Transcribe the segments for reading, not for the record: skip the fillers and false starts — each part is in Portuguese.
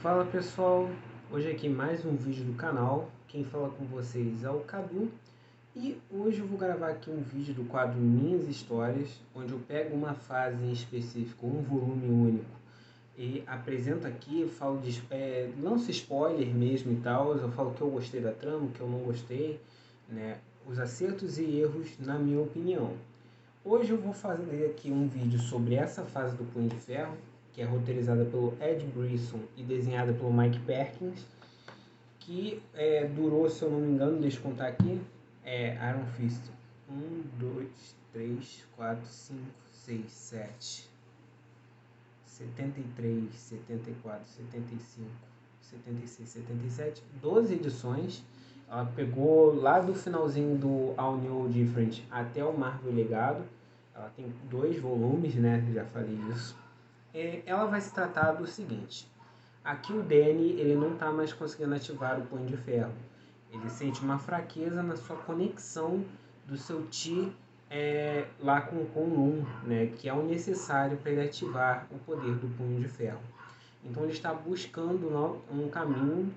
Fala pessoal, hoje aqui mais um vídeo do canal. Quem fala com vocês é o Cadu e hoje eu vou gravar aqui um vídeo do quadro Minhas Histórias, onde eu pego uma fase em específico, um volume único e apresento aqui, eu falo lanço spoiler mesmo e tal, eu falo que eu gostei da trama, que eu não gostei, né, os acertos e erros na minha opinião. Hoje eu vou fazer aqui um vídeo sobre essa fase do Punho de Ferro, que é roteirizada pelo Ed Brisson e desenhada pelo Mike Perkins, que durou, se eu não me engano, deixa eu contar aqui, Iron Fist 1, 2, 3, 4, 5, 6, 7, 73, 74, 75, 76, 77, 12 edições. Ela pegou lá do finalzinho do All New Different até o Marvel Legado. Ela tem 2 volumes, né? Já falei isso. Ela vai se tratar do seguinte: aqui o Danny ele não está mais conseguindo ativar o Punho de Ferro. Ele sente uma fraqueza na sua conexão do seu Chi lá com o Kunlun, né? Que é o necessário para ele ativar o poder do Punho de Ferro. Então ele está buscando um caminho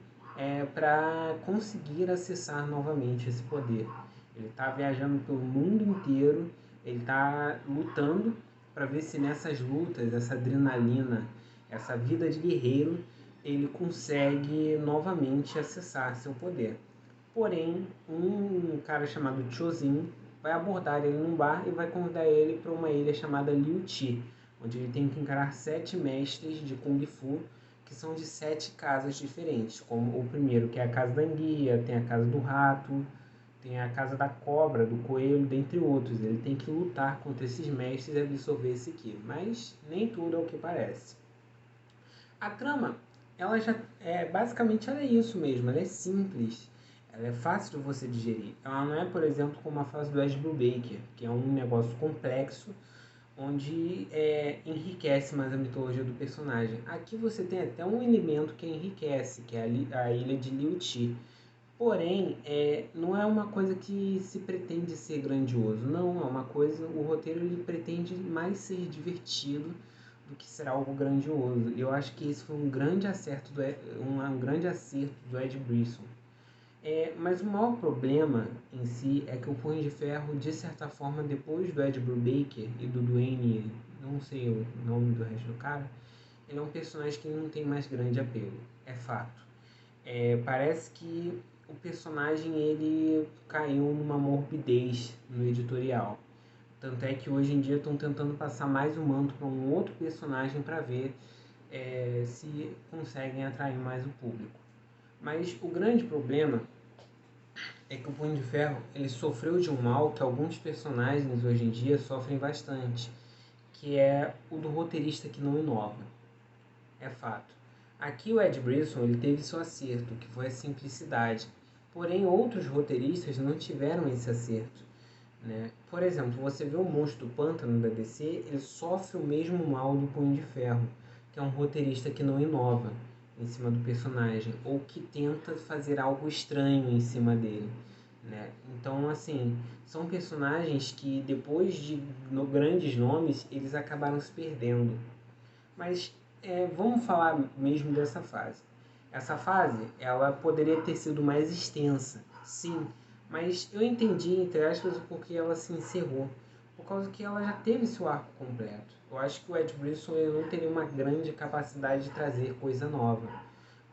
para conseguir acessar novamente esse poder. Ele está viajando pelo mundo inteiro, ele está lutando para ver se nessas lutas, essa adrenalina, essa vida de guerreiro, ele consegue novamente acessar seu poder. Porém, um cara chamado Chozin vai abordar ele num bar e vai convidar ele para uma ilha chamada Liu Chi, onde ele tem que encarar 7 mestres de Kung Fu, que são de 7 casas diferentes, como o primeiro, que é a casa da enguia, tem a casa do rato, tem a casa da cobra, do coelho, dentre outros. Ele tem que lutar contra esses mestres e absorver esse ki, mas nem tudo é o que parece. A trama, ela já basicamente ela é isso mesmo, ela é simples, ela é fácil de você digerir. Ela não é, por exemplo, como a fase do Ed Brubaker, que é um negócio complexo, onde enriquece mais a mitologia do personagem. Aqui você tem até um elemento que enriquece, que é a ilha de Liu Chi. Porém, não é uma coisa que se pretende ser grandioso. Não, é uma coisa. O roteiro ele pretende mais ser divertido do que ser algo grandioso. E eu acho que esse foi um grande acerto um grande acerto do Ed Brisson. Mas o maior problema em si é que o Punho de Ferro, de certa forma, depois do Ed Brubaker e do Dwayne, não sei o nome do resto do cara, ele é um personagem que não tem mais grande apelo. É fato. Parece que o personagem ele caiu numa morbidez no editorial. Tanto é que hoje em dia estão tentando passar mais o manto para um outro personagem para ver se conseguem atrair mais o público. Mas o grande problema é que o Punho de Ferro ele sofreu de um mal que alguns personagens hoje em dia sofrem bastante, que é o do roteirista que não inova. É fato. Aqui o Ed Brisson ele teve seu acerto, que foi a simplicidade. Porém, outros roteiristas não tiveram esse acerto. Né? Por exemplo, você vê o Monstro do Pântano da DC, ele sofre o mesmo mal do Punho de Ferro, que é um roteirista que não inova em cima do personagem, ou que tenta fazer algo estranho em cima dele. Né? Então, assim, são personagens que depois de grandes nomes, eles acabaram se perdendo. Mas vamos falar mesmo dessa fase. Essa fase, ela poderia ter sido mais extensa, sim, mas eu entendi, entre aspas, o porquê ela se encerrou. Por causa que ela já teve seu arco completo. Eu acho que o Ed Brisson ele não teria uma grande capacidade de trazer coisa nova.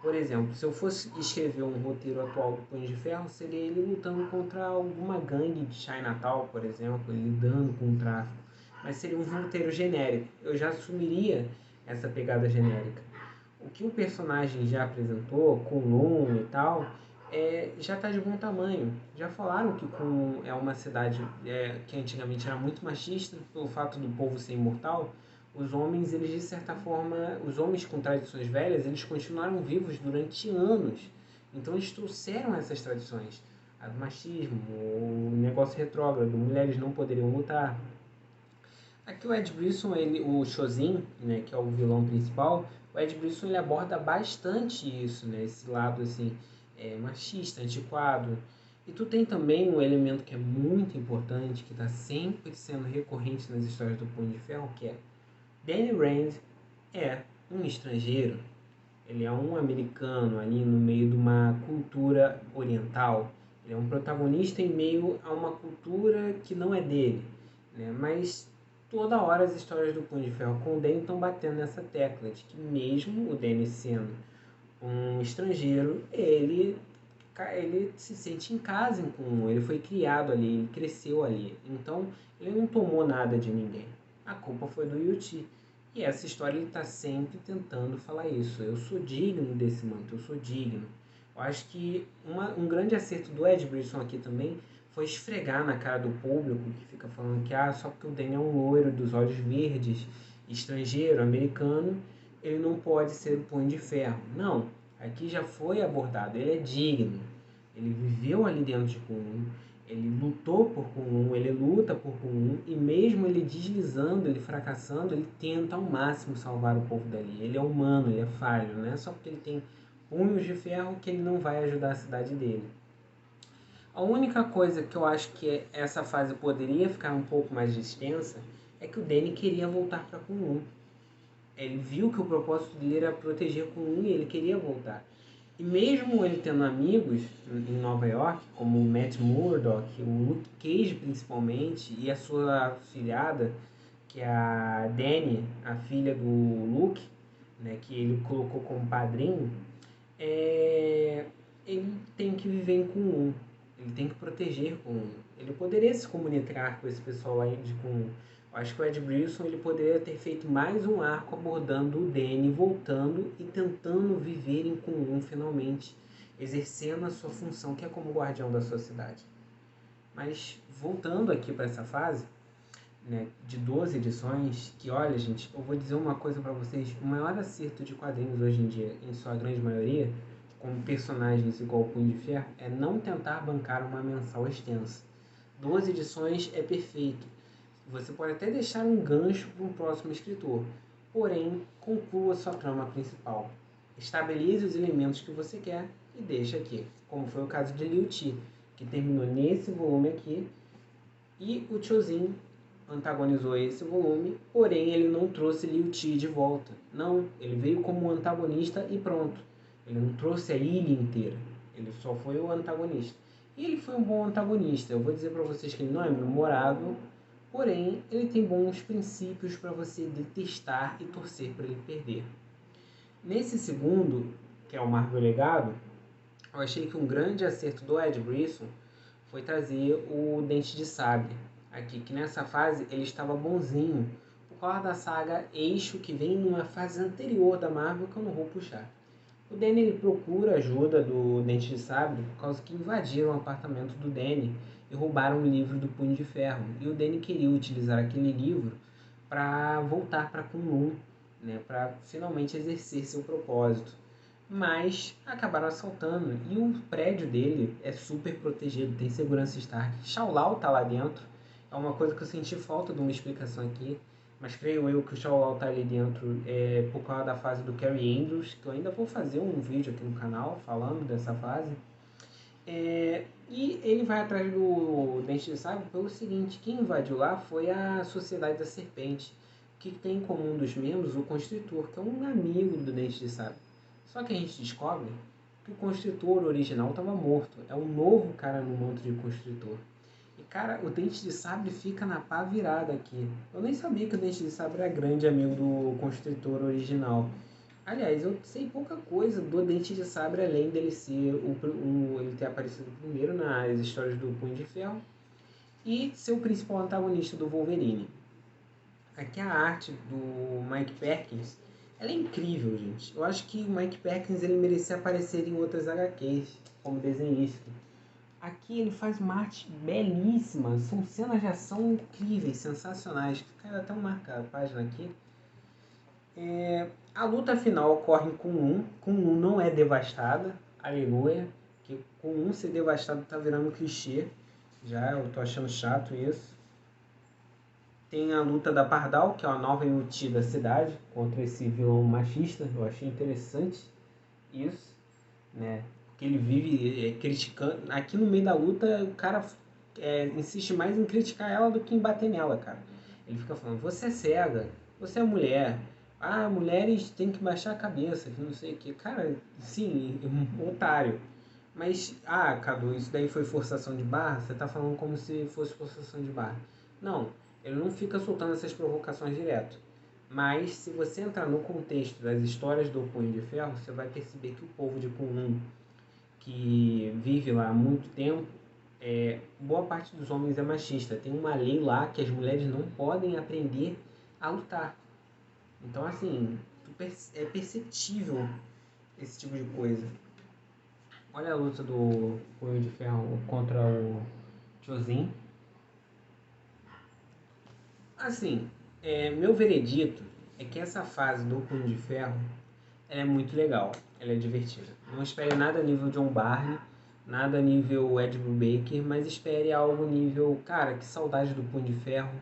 Por exemplo, se eu fosse escrever um roteiro atual do Punho de Ferro, seria ele lutando contra alguma gangue de Chinatown, por exemplo, ele lidando com o tráfico. Mas seria um roteiro genérico. Eu já assumiria essa pegada genérica. O que o personagem já apresentou, com Lun e tal, já está de bom tamanho. Já falaram que Kun é uma cidade que antigamente era muito machista, pelo fato do povo ser imortal. Os homens, eles de certa forma, os homens com tradições velhas, eles continuaram vivos durante anos. Então eles trouxeram essas tradições. A do machismo, o negócio retrógrado, mulheres não poderiam lutar. Aqui o Ed Brisson, o Chozin, né, que é o vilão principal, o Ed Brisson ele aborda bastante isso, né, esse lado assim, machista, antiquado. E tu tem também um elemento que é muito importante, que está sempre sendo recorrente nas histórias do Punho de Ferro, que é Danny Rand é um estrangeiro. Ele é um americano ali no meio de uma cultura oriental. Ele é um protagonista em meio a uma cultura que não é dele, né? Mas toda hora as histórias do Punho de Ferro com o Danny estão batendo nessa tecla de que mesmo o Danny sendo um estrangeiro, ele se sente em casa em comum, ele foi criado ali, ele cresceu ali. Então, ele não tomou nada de ninguém. A culpa foi do Yuti. E essa história ele está sempre tentando falar isso. Eu sou digno desse manto, eu sou digno. Eu acho que um grande acerto do Ed Brisson aqui também foi esfregar na cara do público que fica falando que só porque o Danny é um loiro dos olhos verdes, estrangeiro, americano, ele não pode ser o Punho de Ferro. Não, aqui já foi abordado, ele é digno. Ele viveu ali dentro de Kunlun, ele lutou por Kunlun, ele luta por Kunlun, e mesmo ele deslizando, ele fracassando, ele tenta ao máximo salvar o povo dali. Ele é humano, ele é falho, não é só porque ele tem punhos de ferro que ele não vai ajudar a cidade dele. A única coisa que eu acho que essa fase poderia ficar um pouco mais extensa é que o Danny queria voltar para Kunlun. Ele viu que o propósito dele era proteger Kunlun e ele queria voltar. E mesmo ele tendo amigos em Nova York, como o Matt Murdock, o Luke Cage principalmente, e a sua filhada, que é a Dani, a filha do Luke, né, que ele colocou como padrinho, ele tem que viver em Kunlun, ele tem que proteger Kunlun. Ele poderia se comunicar com esse pessoal aí de Kunlun. Eu acho que o Ed Brisson ele poderia ter feito mais um arco abordando o Danny voltando e tentando viver em Kunlun finalmente, exercendo a sua função que é como guardião da sua cidade. Mas voltando aqui para essa fase, né, de 12 edições, que olha gente, eu vou dizer uma coisa para vocês, o maior acerto de quadrinhos hoje em dia, em sua grande maioria, como personagens igual o Punho de Ferro, é não tentar bancar uma mensal extensa. 12 edições é perfeito. Você pode até deixar um gancho para um próximo escritor, porém, conclua sua trama principal. Estabilize os elementos que você quer e deixa aqui, como foi o caso de Liu Ti, que terminou nesse volume aqui, e o Chozin antagonizou esse volume, porém ele não trouxe Liu Ti de volta. Não, ele veio como antagonista e pronto. Ele não trouxe a ilha inteira, ele só foi o antagonista. E ele foi um bom antagonista. Eu vou dizer para vocês que ele não é memorável, porém, ele tem bons princípios para você detestar e torcer para ele perder. Nesse segundo, que é o Marvel Legado, eu achei que um grande acerto do Ed Brisson foi trazer o Dente de Sabre. Aqui, que nessa fase ele estava bonzinho, por causa da saga Eixo, que vem numa fase anterior da Marvel, que eu não vou puxar. O Danny ele procura ajuda do Dente de Sabre por causa que invadiram o apartamento do Danny e roubaram o livro do Punho de Ferro. E o Danny queria utilizar aquele livro para voltar para Kunlun, né, para finalmente exercer seu propósito. Mas acabaram assaltando e o prédio dele é super protegido, tem segurança Stark. Shao-Lao tá lá dentro, é uma coisa que eu senti falta de uma explicação aqui. Mas creio eu que o Shao-Lao tá ali dentro por causa da fase do Carrie Andrews, que eu ainda vou fazer um vídeo aqui no canal falando dessa fase. E ele vai atrás do Dente de Sabre pelo seguinte, quem invadiu lá foi a Sociedade da Serpente, que tem em comum dos membros o Constritor, que é um amigo do Dente de Sabre. Só que a gente descobre que o Constritor original estava morto, é um novo cara no manto de Constritor. E cara, o Dente de Sabre fica na pá virada aqui. Eu nem sabia que o Dente de Sabre era grande amigo do Constritor original. Aliás, eu sei pouca coisa do Dente de Sabre, além dele ser ele ter aparecido primeiro nas histórias do Punho de Ferro e ser o principal antagonista do Wolverine. Aqui a arte do Mike Perkins, ela é incrível, gente. Eu acho que o Mike Perkins ele merecia aparecer em outras HQs como desenhista. Aqui ele faz uma arte belíssima, são cenas de ação incríveis, sensacionais. Cara, até marcar a página aqui. A luta final ocorre com um não é devastada, aleluia, que com um ser devastado tá virando clichê, já eu tô achando chato isso. Tem a luta da Pardal, que é uma nova Yuti da cidade, contra esse vilão machista, eu achei interessante isso, né, porque ele vive criticando, aqui no meio da luta o cara insiste mais em criticar ela do que em bater nela, cara. Ele fica falando, você é cega, você é mulher, Ah, mulheres têm que baixar a cabeça, que não sei o que. Cara, sim, um otário. Mas, Cadu, isso daí foi forçação de barra? Você tá falando como se fosse forçação de barra. Não, ele não fica soltando essas provocações direto. Mas, se você entrar no contexto das histórias do Punho de Ferro, você vai perceber que o povo de Kunlun, que vive lá há muito tempo, boa parte dos homens é machista. Tem uma lei lá que as mulheres não podem aprender a lutar. Então, assim, é perceptível esse tipo de coisa. Olha a luta do Punho de Ferro contra o Chosin. Assim, meu veredito é que essa fase do Punho de Ferro ela é muito legal, ela é divertida. Não espere nada nível John Barney, nada nível Ed Brubaker, mas espere algo nível, cara, que saudade do Punho de Ferro.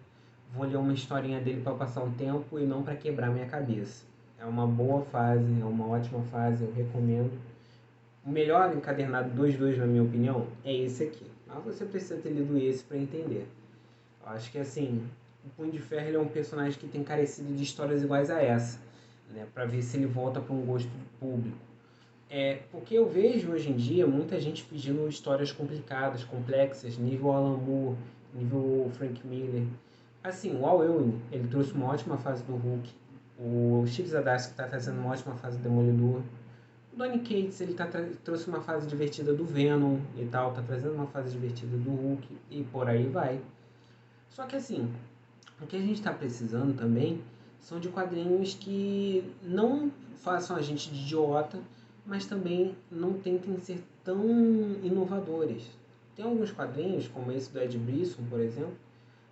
Vou ler uma historinha dele para passar um tempo e não para quebrar minha cabeça. É uma boa fase, é uma ótima fase, eu recomendo. O melhor encadernado dos dois, na minha opinião, é esse aqui. Mas você precisa ter lido esse para entender. Eu acho que assim, o Punho de Ferro ele é um personagem que tem carecido de histórias iguais a essa, né? Para ver se ele volta para um gosto público. Porque eu vejo hoje em dia muita gente pedindo histórias complicadas, complexas, nível Alan Moore, nível Frank Miller. Assim, o Al Ewing, ele trouxe uma ótima fase do Hulk. O Chip Zdarsky está trazendo uma ótima fase do Demolidor. O Donny Cates, ele trouxe uma fase divertida do Venom e tal, tá trazendo uma fase divertida do Hulk e por aí vai. Só que assim, o que a gente está precisando também são de quadrinhos que não façam a gente de idiota, mas também não tentem ser tão inovadores. Tem alguns quadrinhos, como esse do Ed Brisson, por exemplo,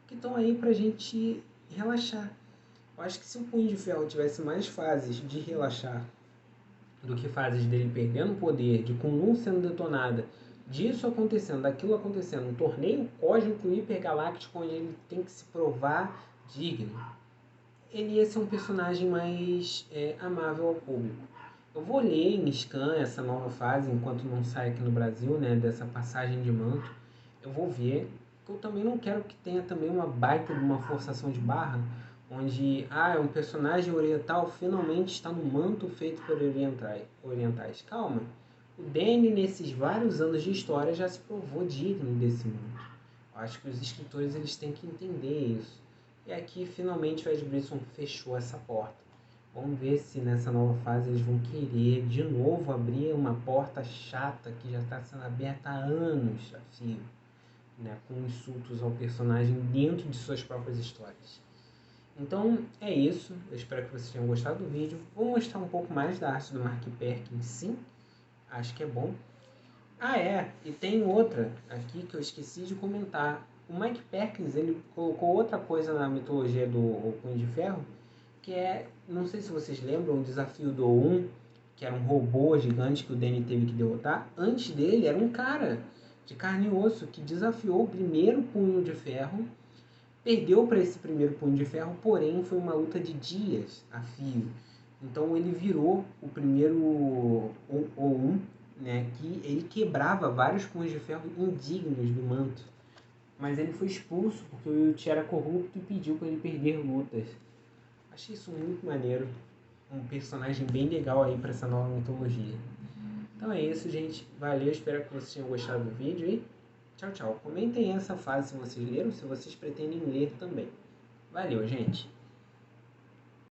que estão aí pra gente relaxar. Eu acho que se o Punho de Ferro tivesse mais fases de relaxar do que fases dele perdendo poder, de Kunlun sendo detonada, disso acontecendo, daquilo acontecendo, um torneio cósmico hipergaláctico onde ele tem que se provar digno, ele ia ser um personagem mais amável ao público. Eu vou ler em scan essa nova fase, enquanto não sai aqui no Brasil, né, dessa passagem de manto. Eu vou ver, porque eu também não quero que tenha também uma baita de uma forçação de barra, onde um personagem oriental finalmente está no manto feito por orientais. Calma, o Danny nesses vários anos de história já se provou digno desse manto. Eu acho que os escritores eles têm que entender isso. E aqui finalmente o Ed Brisson fechou essa porta. Vamos ver se nessa nova fase eles vão querer de novo abrir uma porta chata que já está sendo aberta há anos a fio, né, com insultos ao personagem dentro de suas próprias histórias. Então é isso, eu espero que vocês tenham gostado do vídeo. Vou mostrar um pouco mais da arte do Mark Perkins, sim, acho que é bom. E tem outra aqui que eu esqueci de comentar. O Mike Perkins, ele colocou outra coisa na mitologia do Punho de Ferro, que não sei se vocês lembram, o desafio do O1, que era um robô gigante que o Danny teve que derrotar. Antes dele era um cara de carne e osso que desafiou o primeiro Punho de Ferro, perdeu para esse primeiro Punho de Ferro, porém foi uma luta de dias a fio. Então ele virou o primeiro O1, né, que ele quebrava vários punhos de ferro indignos do manto. Mas ele foi expulso porque o Yuti era corrupto e pediu para ele perder lutas. Achei isso muito maneiro. Um personagem bem legal aí para essa nova mitologia. Então é isso, gente. Valeu, espero que vocês tenham gostado do vídeo e tchau, tchau. Comentem essa fase se vocês leram, se vocês pretendem ler também. Valeu, gente.